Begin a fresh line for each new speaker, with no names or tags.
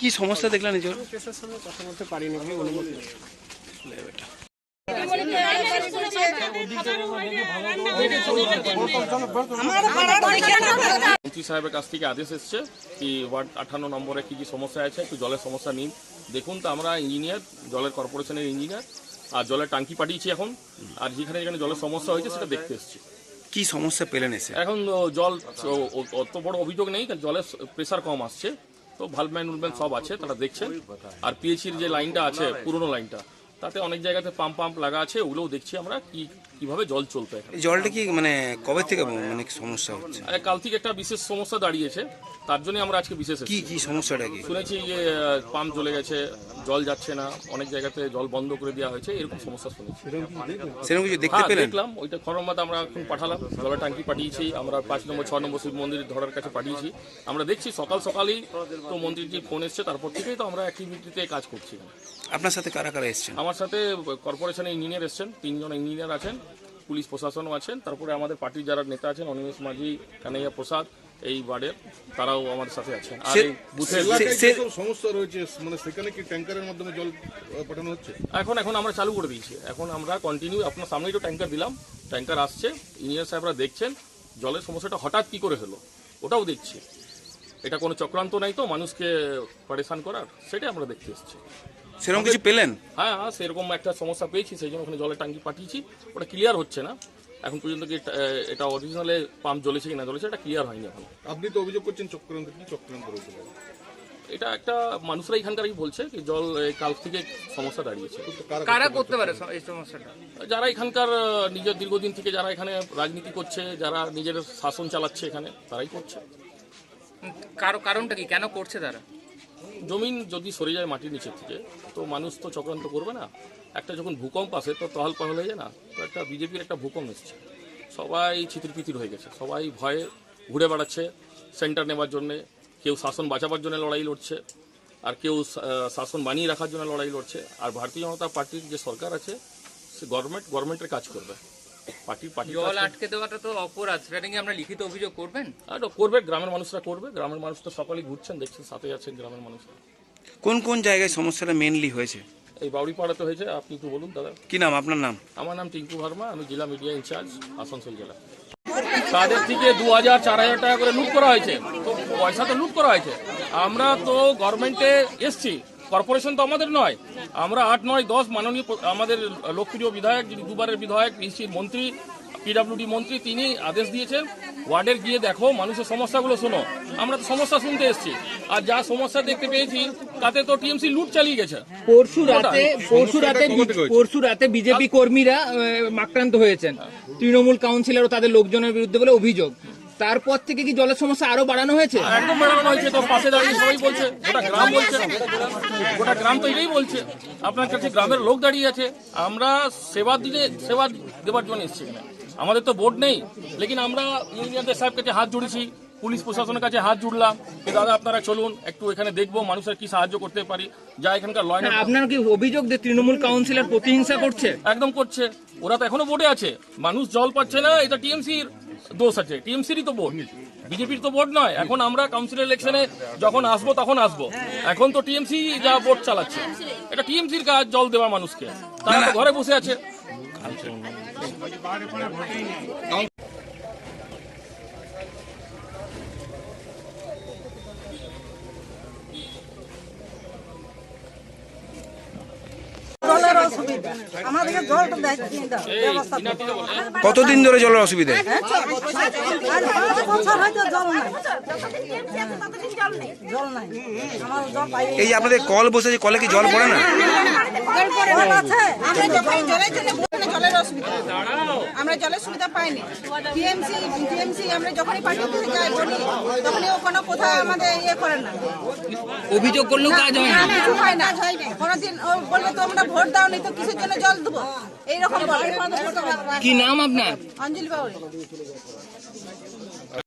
কি সমস্যা দেখলেন?
পেশার সঙ্গে কথা বলতে পারিনি, আমি অনুমতি
মন্ত্রী সাহেবের কাছ থেকে আদেশ এসছে কি ওয়ার্ড 58 নম্বরে কি কি সমস্যা আছে, একটু জলের সমস্যা নিন দেখুন। তো আমরা ইঞ্জিনিয়ার, জলের কর্পোরেশনের ইঞ্জিনিয়ার, আর জলের ট্যাঙ্কি পাঠিয়েছি এখন, আর যেখানে যেখানে জলের সমস্যা হয়েছে সেটা দেখতে এসেছি।
কি সমস্যা পেলেন এসে?
এখন জল অত বড় অভিযোগ নেই, জলের প্রেসার কম আসছে, তো ভালভম্যান উলম্যান সব আছে, তারা দেখছেন। আর পিএইচির যে লাইনটা আছে পুরনো লাইনটা, তাতে অনেক জায়গাতে পাম্প লাগা আছে, ওগুলোও দেখছি আমরা কিভাবে জল চলতে।
জলটা কি মানে কবে থেকে মানে সমস্যা হচ্ছে?
কাল থেকে একটা বিশেষ সমস্যা দাঁড়িয়েছে, তার জন্য আমরা আজকে বিশেষ
কি সমস্যাটা কি
শুনেছি যে পাম্প জ্বলে গেছে, জল যাচ্ছে না, অনেক জায়গাতে জল বন্ধ করে দেওয়া হয়েছে, এরকম সমস্যা শুনেছি।
সেরকম কিছু দেখতে পেলেন?
দেখলাম, ওইটা খরমাতে আমরা এখন পাঠালাম, জলের ট্যাঙ্কি পাঠিয়েছি, আমরা 5 নম্বর 6 নম্বর শিব মন্দির ধরার কাছে পাঠিয়েছি। আমরা দেখছি সকালেই তো মন্ত্রীজির ফোন এসছে, তারপর থেকেই তো আমরা অ্যাক্টিভিটিতে কাজ করছি।
আপনার সাথে কারা কারা এসছেন?
আমার সাথে কর্পোরেশনের ইঞ্জিনিয়ার এসছেন, 3 জন ইঞ্জিনিয়ার আছেন, পুলিশ প্রশাসনও আছেন, তারপরে আমাদের পার্টির যারা নেতা আছেন, অনিমেষ মাঝি, কানাইয়া প্রসাদ, এই ওয়ার্ডের তারাও আমাদের সাথে আছেন। আর এই বুথের
সমস্যা রয়েছে, মানে সেখানে কি ট্যাঙ্কারের মাধ্যমে জল পাঠানো হচ্ছে?
এখন আমরা চালু করে দিয়েছি, এখন আমরা কন্টিনিউ, আপনার সামনেই তো ট্যাঙ্কার দিলাম, ট্যাঙ্কার আসছে, ইঞ্জিনিয়ার সাহেবরা দেখছেন জলের সমস্যাটা হঠাৎ কি করে হলো ওটাও দেখছি। এটা কোনো চক্রান্ত নাই তো মানুষকে পরেশান করার, সেটাই আমরা দেখতে এসেছি।
সেরকম কিছু পেলেন?
হ্যাঁ, সেরকম একটা সমস্যা পেয়েছি, সেই জন্য ওখানে জলের ট্যাঙ্কি পাঠিয়েছি। ওটা ক্লিয়ার হচ্ছে না এখন পর্যন্ত, কি এটা অরিজিনালে পাম্প জ্বলেছে কি না জ্বলেছে এটা ক্লিয়ার হয়নি এখন।
আপনি তো অভিযোগ করছেন চক্রান্ত, কি চক্রান্ত রয়েছে?
এটা একটা মানুষরা এখানকারই বলছে কি জল কাল থেকে সমস্যা দাঁড়িয়েছে।
কারা করতে পারে এই সমস্যাটা?
যারা এখানকার নিজের দীর্ঘদিন থেকে যারা এখানে রাজনীতি করছে, যারা নিজের শাসন চালাচ্ছে এখানে, তারাই করছে।
কারণটা কি, কেন করছে তারা?
জমিন যদি সরে যায় মাটির নিচের থেকে, তো মানুষ তো চক্রান্ত করবে না। একটা যখন ভূকম্প আসে তো টহল পহল হয়ে যায় না, তো একটা বিজেপির একটা ভূকম্প এসছে, সবাই ছিতিরপিতির হয়ে গেছে, সবাই ভয়ে ঘুরে বেড়াচ্ছে সেন্টার নেওয়ার জন্যে। কেউ শাসন বাঁচাবার জন্য লড়াই লড়ছে, আর কেউ শাসন বানিয়ে রাখার জন্য লড়াই লড়ছে। আর ভারতীয় জনতা পার্টির যে সরকার আছে, সে গভর্নমেন্টের কাজ করবে।
জল আটকে দেওয়াটা তো অপরাধ, সেটা নিয়ে আমরা লিখিত অভিযোগ করবেন?
করবে, গ্রামের মানুষরা করবে। গ্রামের মানুষ তো সকালেই ঘুরছেন, দেখছেন, সাথে আছেন গ্রামের মানুষরা।
কোন কোন জায়গায় সমস্যাটা মেনলি হয়েছে?
এই বাউড়িপাড়াতে হয়েছে। আপনি একটু বলুন দাদা।
কি নাম আপনার? নাম?
আমার নাম টিঙ্কু ভার্মা, আমি জেলা মিডিয়া ইনচার্জ, আসানসোল জেলা। তাদের থেকে 2000 4000 টাকা করে লুট করা হয়েছে, তো পয়সা তো লুট করা হয়েছে। আমরা তো গভর্নমেন্টে এসছি, কর্পোরেশন তো আমাদের নয়। আমরা 8, 9, 10 মাননীয় আমাদের লোকপ্রিয় বিধায়ক, যিনি দুবারের বিধায়ক, কৃষির মন্ত্রী, পিডব্লিউডি মন্ত্রী, তিনি আদেশ দিয়েছেন ওয়ার্ডের গিয়ে দেখো, মানুষের সমস্যাগুলো শোনো। আমরা তো সমস্যা শুনতে এসেছি, আর যা সমস্যা দেখতে পেয়েছি তাতে তো টিএমসি লুট চালিয়ে গেছে।
পরশু রাতে বিজেপি কর্মীরা আক্রান্ত হয়েছেন, তৃণমূল কাউন্সিলর ও তাদের লোকজনের বিরুদ্ধে বলে অভিযোগ। তারপর থেকে কি জলের সমস্যা আরো বাড়ানো হয়েছে?
একদম বাড়ানো হয়েছে, তো পাশে দাঁড়িয়ে সবাই বলছে, গোটা গ্রাম বলছে, গোটা গ্রাম তো এটাই বলছে। আপনার কাছে গ্রামের লোক দাঁড়িয়ে আছে, আমরা সেবা দেবার জন্য এসেছি। আমাদের তো বোর্ড নেই, লেকিন আমরা ইঞ্জিনিয়ারদের সাহেব কাছে হাত জুড়েছি, পুলিশ প্রশাসনের কাছে হাত জুড়লাম, দাদা আপনারা চলুন একটু এখানে দেখবো মানুষের কি সাহায্য করতে পারি, যা এখানকার লয়।
আপনার কি অভিযোগ যে তৃণমূল কাউন্সিলর প্রতিহিংসা করছে?
একদম করছে, ওরা তো এখনো বোর্ডে আছে, মানুষ জল পাচ্ছে না, এটা টিএমসির দোষ আছে। টিএমসিরই তো বোর্ড, বিজেপির তো বোর্ড নয়। এখন আমরা কাউন্সিলর ইলেকশনে যখন আসবো তখন আসবো, এখন তো টিএমসি যা বোর্ড চালাচ্ছে, এটা টিএমসির কাজ জল দেওয়া মানুষকে, তারা তো ঘরে বসে আছে।
কতদিন ধরে জলের অসুবিধা? এই যে আপনাদের কল বসেছে, কলে কি জল পড়ে না?
আমরা জলের সুবিধা পাইনি। টিএমসি আমরা যখনই পাঠিয়ে যাই বলি, তখনই ও কোনো কোথাও আমাদের ইয়ে করেন না,
অভিযোগ করলেও কাজ হয় না,
কিছু হয় না। কোনোদিন ও বলবে তো আমরা ভোট দাওনি তো কিসের জন্য জল দেবো, এইরকম বলে।
কি নাম আপনার?
অঞ্জলি বাউরি।